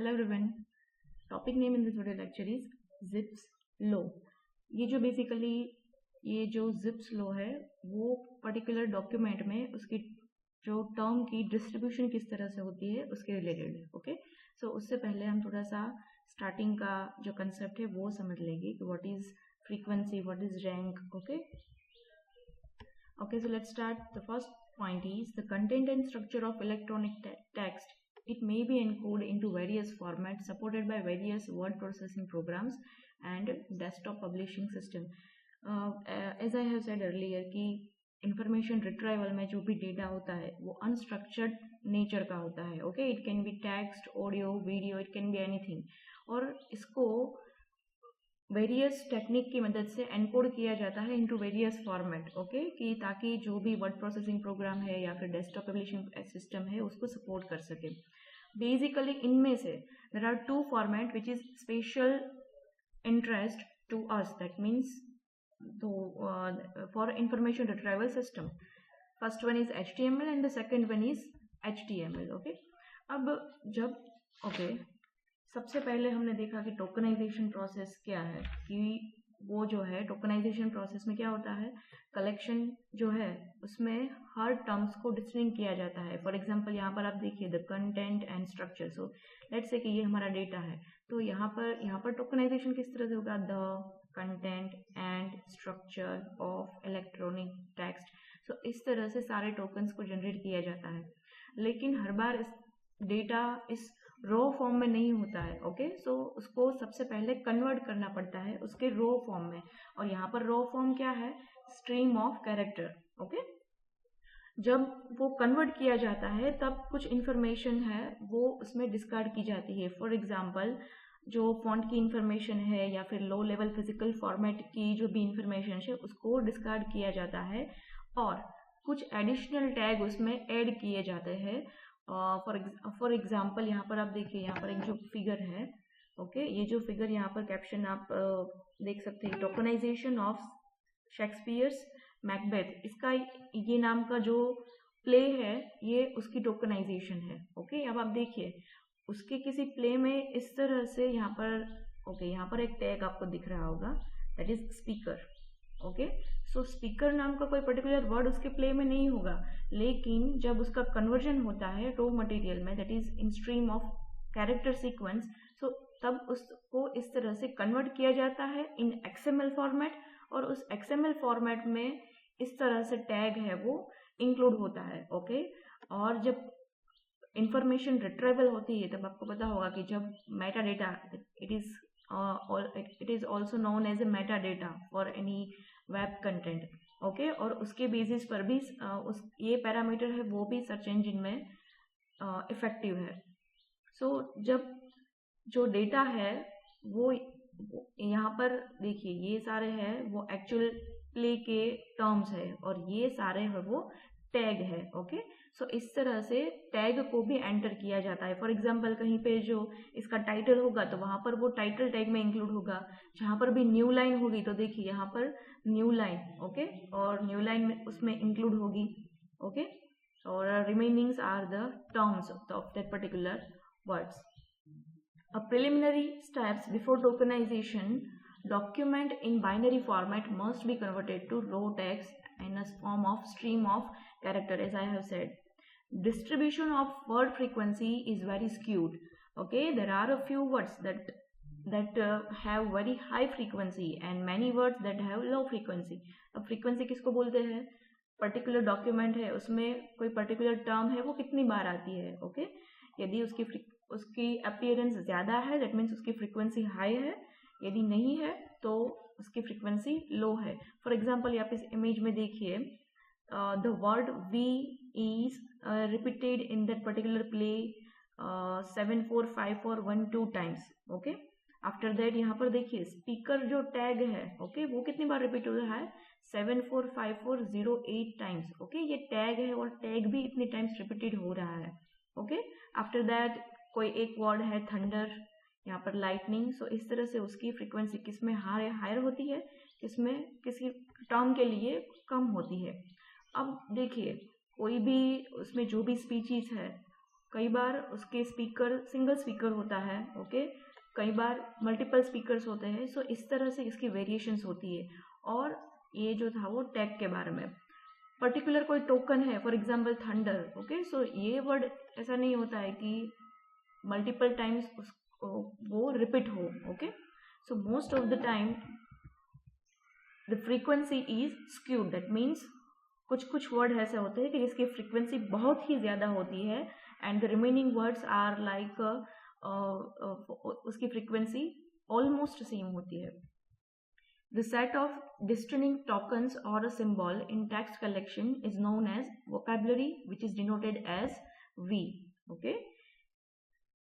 Hello everyone. Topic name in this video lecture is Zipf's law. ये जो Zipf's law है वो particular document में उसकी जो टर्म की डिस्ट्रीब्यूशन किस तरह से होती है उसके रिलेटेड है. ओके, सो उससे पहले हम थोड़ा सा स्टार्टिंग का जो कंसेप्ट है वो समझ लेंगे कि what is frequency, what is rank. Okay, so let's start. The first point is the content and structure of electronic text. It may be encoded into various formats supported by various word processing programs and desktop publishing system. As I have said earlier कि information retrieval में जो भी data होता है वो unstructured nature का होता है. Okay, it can be text, audio, video, it can be anything. और इसको वेरियस टेक्निक की मदद से एनकोड किया जाता है इनटू वेरियस फॉर्मेट. ओके, कि ताकि जो भी वर्ड प्रोसेसिंग प्रोग्राम है या फिर डेस्कटॉप पब्लिशिंग सिस्टम है उसको सपोर्ट कर सके. बेसिकली इनमें से there are two format which is special interest to us, that means for information retrieval system. First one is HTML and the second one is HTML. Okay, अब जब सबसे पहले हमने देखा कि टोकनाइजेशन प्रोसेस क्या है, कि वो जो है टोकनाइजेशन प्रोसेस में क्या होता है, कलेक्शन जो है उसमें हर टर्म्स को डिस्टिंग किया जाता है. फॉर एग्जांपल यहाँ पर आप देखिए the content and structure. So let's say कि ये हमारा डेटा है, तो यहाँ पर टोकनाइजेशन किस तरह से होगा, the content and structure of electronic text. So इस तरह से सारे टोकन्स को जनरेट किया जाता है. लेकिन हर बार इस डेटा इस रो फॉर्म में नहीं होता है. ओके, सो उसको सबसे पहले कन्वर्ट करना पड़ता है उसके रो फॉर्म में. और यहाँ पर रो फॉर्म क्या है, स्ट्रीम ऑफ कैरेक्टर. ओके, जब वो कन्वर्ट किया जाता है तब कुछ इंफॉर्मेशन है वो उसमें डिस्कार्ड की जाती है. फॉर एग्जांपल जो फॉन्ट की इंफॉर्मेशन है या फिर लो लेवल फिजिकल फॉर्मेट की जो भी इंफॉर्मेशन है उसको डिस्कार्ड किया जाता है और कुछ एडिशनल टैग उसमें ऐड किए जाते हैं. फॉर एग्जाम्पल यहाँ पर आप देखिए, यहाँ पर एक जो फिगर है, ओके, ये जो फिगर यहाँ पर कैप्शन आप देख सकते हैं, टोकनाइजेशन ऑफ शेक्सपियर्स मैकबेथ. इसका ये नाम का जो प्ले है ये उसकी टोकनाइजेशन है. ओके, अब आप देखिए उसके किसी प्ले में इस तरह से यहाँ पर यहाँ पर एक टैग आपको दिख रहा होगा, that is speaker. Okay, so speaker नाम का कोई पर्टिकुलर वर्ड उसके प्ले में नहीं होगा, लेकिन जब उसका कन्वर्जन होता है रो मटेरियल में, that is in stream of character sequence, so तब उसको इस तरह से कन्वर्ट किया जाता है इन XML फॉर्मेट. और उस XML फॉर्मेट में इस तरह से टैग है वो इंक्लूड होता है. ओके, और जब इंफॉर्मेशन रिट्रीवल होती है तब आपको पता होगा कि जब Meta data, it is also known as a metadata for any web content. Okay, और उसके बेसिस पर भी ये पैरामीटर है वो भी सर्च इंजन में इफेक्टिव है. सो जब जो डेटा है वो यहाँ पर देखिए ये सारे हैं वो एक्चुअल प्ले के टर्म्स है और ये सारे है वो टैग है. ओके, सो इस तरह से टैग को भी एंटर किया जाता है. फॉर एग्जांपल कहीं पे जो इसका टाइटल होगा तो वहाँ पर वो टाइटल टैग में इंक्लूड होगा. जहाँ पर भी न्यू लाइन होगी तो देखिए यहाँ पर न्यू लाइन, ओके, और न्यू लाइन में उसमें इंक्लूड होगी. ओके, और remainings are the terms of that particular words. A preliminary steps before tokenization, document in binary format must be converted to raw text in a form of stream of character. As I have said, distribution of word frequency is very skewed. Okay, there are a few words that have very high frequency and many words that have low frequency. अब frequency किसको बोलते हैं, particular document है उसमें कोई particular term है वो कितनी बार आती है. ओके, यदि उसकी अपीयरेंस ज़्यादा है दैट मीन्स उसकी फ्रीक्वेंसी हाई है, यदि नहीं है तो उसकी फ्रीक्वेंसी लो है. फॉर एग्जांपल आप इस इमेज में देखिए, the word we is repeated in that particular play 7 4 5 4 1 2 times. Okay, after that यहाँ पर देखिए स्पीकर जो टैग है, ओके, वो कितनी बार रिपीट हो रहा है, 7 4 5 4 0 8 टाइम्स. ओके, ये टैग है और टैग भी इतने टाइम्स रिपीटेड हो रहा है. ओके, आफ्टर दैट कोई एक वर्ड है थंडर, यहाँ पर लाइटनिंग. सो इस तरह से उसकी फ्रीक्वेंसी किसमें हायर होती है, किसमें किसी टर्म के लिए कम होती है. अब देखिए कोई भी उसमें जो भी स्पीचीज है कई बार उसके स्पीकर सिंगल स्पीकर होता है, ओके, कई बार मल्टीपल स्पीकर्स होते हैं। सो इस तरह से इसकी वेरिएशंस होती है। और ये जो था वो टैग के बारे में, पर्टिकुलर कोई टोकन है, for example thunder, okay, so ये वर्ड ऐसा नहीं होता है कि मल्टीपल टाइम्स वो रिपीट हो, okay. So most of the time the frequency is skewed, that means कुछ वर्ड ऐसे होते हैं कि जिसकी फ्रीक्वेंसी बहुत ही ज़्यादा होती है and the remaining words are like उसकी फ्रीक्वेंसी ऑलमोस्ट सेम होती है। The set of distinct tokens or a symbol in text collection is known as vocabulary, which is denoted as V. Okay?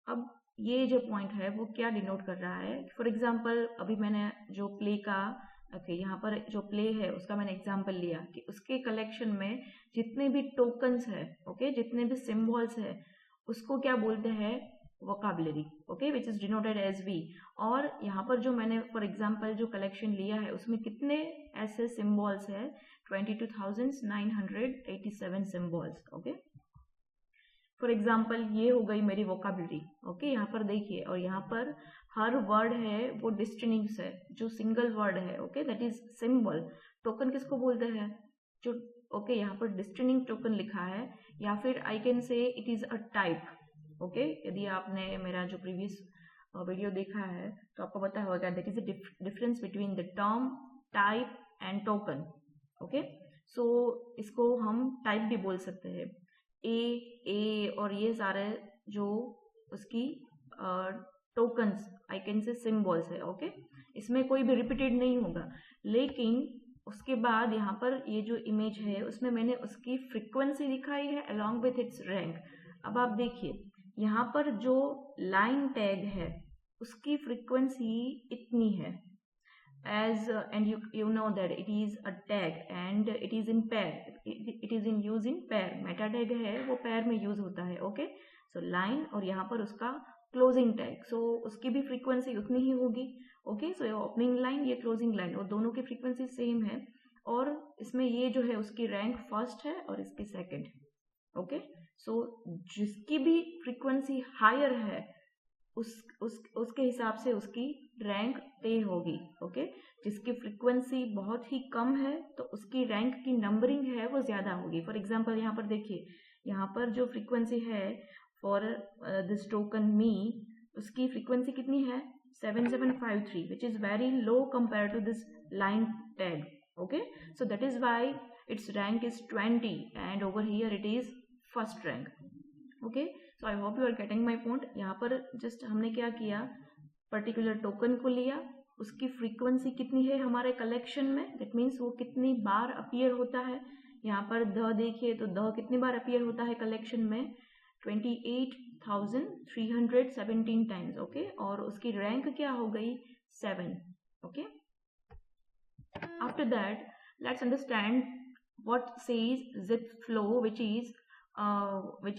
अब ये जो पॉइंट है वो क्या denote कर रहा है? फॉर एग्जाम्पल अभी मैंने जो प्ले का यहाँ पर जो प्ले है उसका मैंने एग्जाम्पल लिया कि उसके कलेक्शन में जितने भी टोकन्स है, ओके, जितने भी सिम्बॉल्स है, उसको क्या बोलते हैं? Vocabulary, okay, which is denoted as V. और यहाँ पर जो मैंने फॉर एग्जाम्पल जो कलेक्शन लिया है उसमें कितने ऐसे सिम्बॉल्स है? 22,987 सिम्बॉल्स, ओके। फॉर एग्जाम्पल ये हो गई मेरी वोकाबुलरी, ओके, यहाँ पर देखिए, और यहाँ पर हर वर्ड है वो डिस्टिंक्ट है, जो सिंगल वर्ड है, okay, that is symbol. Token किसको बोलते हैं? जो, ओके, यहाँ पर डिस्टिंक्ट टोकन लिखा है, या फिर आई can say it is a type, okay. यदि आपने मेरा जो प्रीवियस वीडियो देखा है तो आपको पता होगा that is a difference between the term, type and token, okay. So इसको हम टाइप भी बोल सकते हैं। ए और ये सारे जो उसकी टोकन्स, आई कैन से सिम्बॉल्स है, ओके। इसमें कोई भी रिपीटेड नहीं होगा, लेकिन उसके बाद यहाँ पर ये जो इमेज है उसमें मैंने उसकी फ्रीक्वेंसी दिखाई है अलॉन्ग विथ इट्स रैंक। अब आप देखिए यहाँ पर जो लाइन टैग है उसकी फ्रीक्वेंसी इतनी है, as and you know that it is a tag and it is in pair, it is in use in pair, meta tag है वो pair में use होता है, ओके। सो लाइन और यहाँ पर उसका क्लोजिंग टैग, सो उसकी भी फ्रीक्वेंसी उतनी ही होगी, ओके। सो ये ओपनिंग लाइन, ये क्लोजिंग लाइन, और दोनों की फ्रीक्वेंसी सेम है। और इसमें ये जो है उसकी रैंक फर्स्ट है और इसकी सेकंड, ओके। सो जिसकी भी फ्रीक्वेंसी हायर है उसके हिसाब से उसकी रैंक पे होगी, ओके। जिसकी फ्रीक्वेंसी बहुत ही कम है तो उसकी रैंक की नंबरिंग है वो ज्यादा होगी। फॉर एग्जांपल यहाँ पर देखिए, यहाँ पर जो फ्रीक्वेंसी है फॉर दिस टोकन मी, उसकी फ्रीक्वेंसी कितनी है? 7753, which is very low compare to this line tag, okay. So that is why its rank is 20 and over here it is first rank, okay. So I hope you are getting my point. यहाँ पर just हमने क्या किया, particular token को लिया, उसकी frequency कितनी है हमारे कलेक्शन में, दैट मीन्स वो कितनी बार अपीयर होता है। यहाँ पर द देखिए तो द कितनी बार अपीयर होता है कलेक्शन में? 28,317 टाइम्स, ओके। और उसकी रैंक क्या हो गई? 7, okay. After that let's understand what says Zipflow, which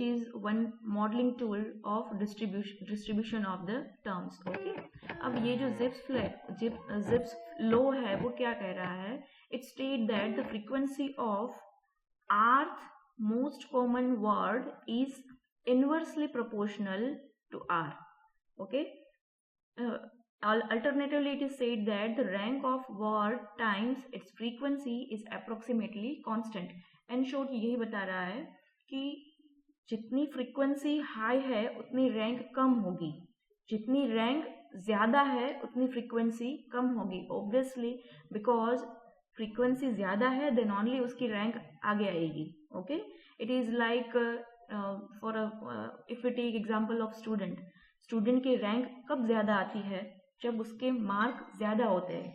is one modeling tool of distribution of the terms, okay। अब ये जो Zipflow है वो क्या कह रहा है? It state that the frequency of rth most common word is inversely proportional to r, okay। Alternatively it is said that the rank of word times its frequency is approximately constant। and short यही बता रहा है कि जितनी frequency high है उतनी rank कम होगी, जितनी रैंक ज्यादा है उतनी फ्रीक्वेंसी कम होगी, ऑब्वियसली बिकॉज फ्रीक्वेंसी ज्यादा है देन ओनली उसकी रैंक आगे आएगी, okay. It is like for if we take example of student की रैंक कब ज्यादा आती है? जब उसके मार्क ज्यादा होते हैं,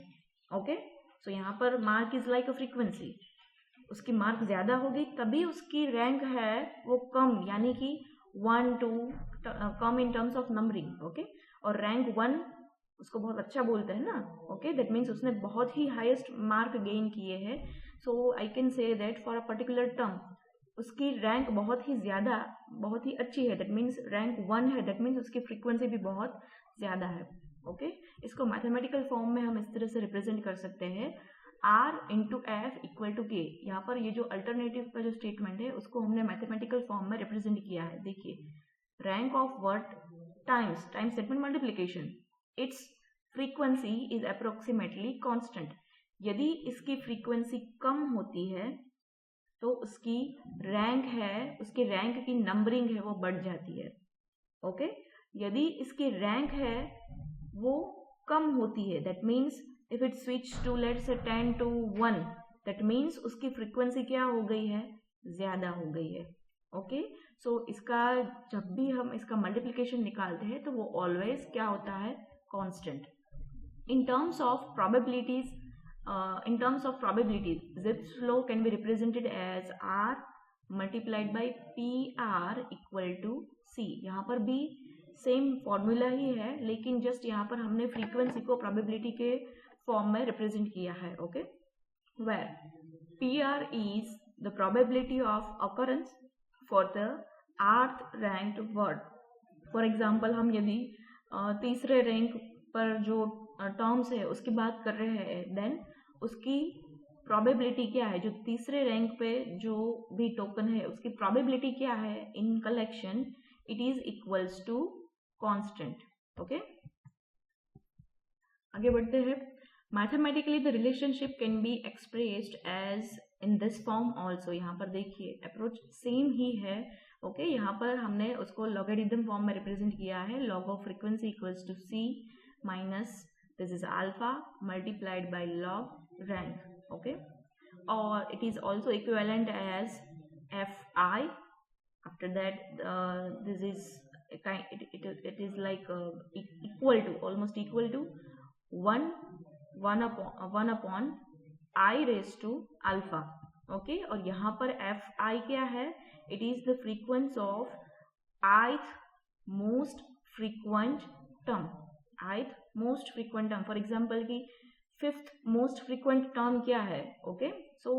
ओके। सो यहाँ पर mark is like a frequency, उसकी मार्क ज्यादा होगी तभी उसकी रैंक है वो कम, यानी कि 1 2 come in terms of numbering, okay. और रैंक 1 उसको बहुत अच्छा बोलते हैं ना, ओके। दैट मीन्स उसने बहुत ही हाईएस्ट मार्क गेन किए हैं। So I can say that for a particular term उसकी रैंक बहुत ही ज्यादा, बहुत ही अच्छी है, दैट मीन्स रैंक 1 है, दैट मीन्स उसकी फ्रीक्वेंसी भी बहुत ज्यादा है, ओके। इसको मैथमेटिकल फॉर्म में हम इस तरह से रिप्रेजेंट कर सकते हैं, R into F equal to K. यहाँ पर ये जो अल्टरनेटिव का जो स्टेटमेंट है उसको हमने मैथमेटिकल फॉर्म में रिप्रेजेंट किया है। देखिए rank of what times statement multiplication, its frequency is approximately constant. यदि इसकी फ्रीक्वेंसी कम होती है तो उसकी रैंक है, उसकी रैंक की नंबरिंग है वो बढ़ जाती है. ओके, यदि इसकी रैंक है वो कम होती है, that means if it switch to let's say 10 to 1, that means उसकी फ्रीक्वेंसी क्या हो गई है, ज्यादा हो गई है. ओके, सो इसका जब भी हम इसका मल्टीप्लिकेशन निकालते हैं तो वो ऑलवेज क्या होता है, constant. In terms of probabilities, Zipf's flow can be represented as R multiplied by PR equal to C. यहाँ पर भी सेम फॉर्मूला ही है, लेकिन जस्ट यहाँ पर हमने फ्रीक्वेंसी को प्रोबेबिलिटी के फॉर्म में रिप्रेजेंट किया है. Okay, where PR is the probability of occurrence for the rth ranked word. For example हम यदि तीसरे रैंक पर जो टर्म्स है उसकी बात कर रहे हैं, देन उसकी प्रोबेबिलिटी क्या है, जो तीसरे रैंक पे जो भी टोकन है उसकी प्रोबेबिलिटी क्या है in collection, it is equals to constant. Okay, आगे बढ़ते हैं. Mathematically the relationship can be expressed as in this form also. यहाँ पर देखिए अप्रोच सेम ही है. ओके, यहाँ पर हमने उसको लॉगरिथम फॉर्म में रिप्रेजेंट किया है. Log of frequency equals to C minus this is alpha multiplied by log rank. Okay, or it is also equivalent as fi. After that this is it is like equal to, almost equal to 1 upon I raised to alpha. Okay, और यहाँ पर fi क्या है, it is the frequency of ith most frequent term. ith most frequent term, for example की fifth most frequent term क्या है. Okay, so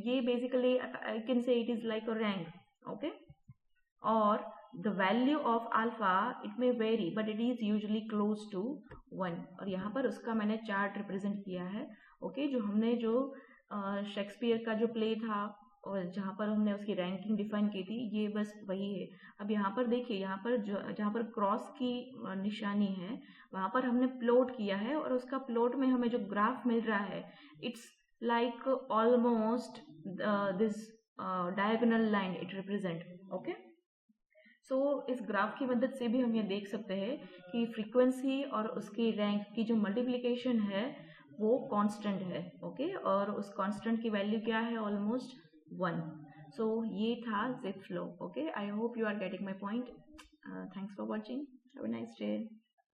ये basically I can say it is like a rank. Okay, और the value of alpha it may vary but it is usually close to 1. और यहाँ पर उसका मैंने चार्ट रिप्रेजेंट किया है. ओके, जो हमने जो शेक्सपियर का जो प्ले था और जहाँ पर हमने उसकी रैंकिंग डिफाइन की थी, ये बस वही है. अब यहाँ पर देखिए, यहाँ पर जहाँ पर क्रॉस की निशानी है वहाँ पर हमने प्लॉट किया है, और उसका प्लॉट में हमें जो ग्राफ मिल रहा है it's like almost this diagonal line it represent. Okay, so इस ग्राफ की मदद से भी हम ये देख सकते हैं कि फ्रीक्वेंसी और उसकी रैंक की जो मल्टीप्लिकेशन है वो कांस्टेंट है. ओके, और उस कांस्टेंट की वैल्यू क्या है, ऑलमोस्ट 1. सो ये था Zipf flow. Okay, I hope you are getting my point. Thanks for watching. Have a nice day.